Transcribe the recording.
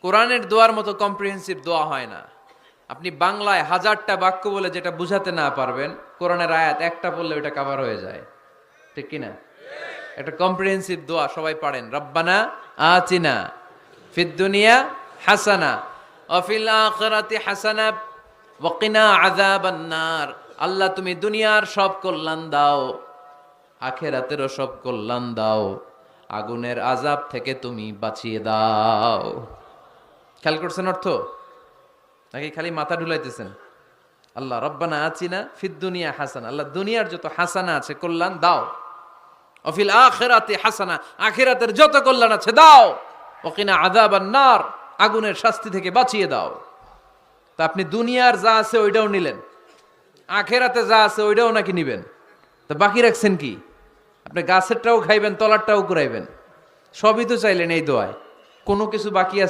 কোরআনের দোয়ার মতো কম্প্রিহেন্সিভ দোয়া হয় না। আপনি বাংলায় 1000টা বাক্য বলে যেটা বুঝাতে না পারবেন, কোরআনের আয়াত একটা বললে ওটা কভার হয়ে যায়, ঠিক কিনা? একটা কম্প্রিহেন্সিভ দোয়া সবাই পড়েন, রব্বানা আতিনা ফিদ দুনিয়া হাসানা ওয়া ফিল আখিরাতি হাসানা ওয়া কিনা আযাবান নার। আল্লাহ তুমি দুনিয়ার সব কল্যাণ দাও, আখিরাতেরও সব কল্যাণ দাও, আগুনের আযাব থেকে তুমি বাঁচিয়ে দাও। খেয়াল করছেন অর্থ, নাকি খালি মাথা ঢুলাইতেছেন? আল্লাহ রব্বানা আতিনা ফিদ দুনিয়া হাসানা, আল্লাহ দুনিয়ার যত হাসানা আছে কল্যাণ দাও, অফিল আখিরাতি হাসানা আখিরাতের যত কল্যাণ আছে দাও, ওকিনা আযাবান নার আগুনের শাস্তি থেকে বাঁচিয়ে দাও। তা আপনি দুনিয়ার যা আছে ওইটাও নিলেন, আখিরাতে যা আছে ওইটাও নাকি নিবেন, তা বাকি রাখছেন কি? আপনি গাছেরটাও খাইবেন, তলারটাও কুড়াইবেন, সবই তো চাইলেন এই দোয়ায়, কোনো কিছু বাকি আছে?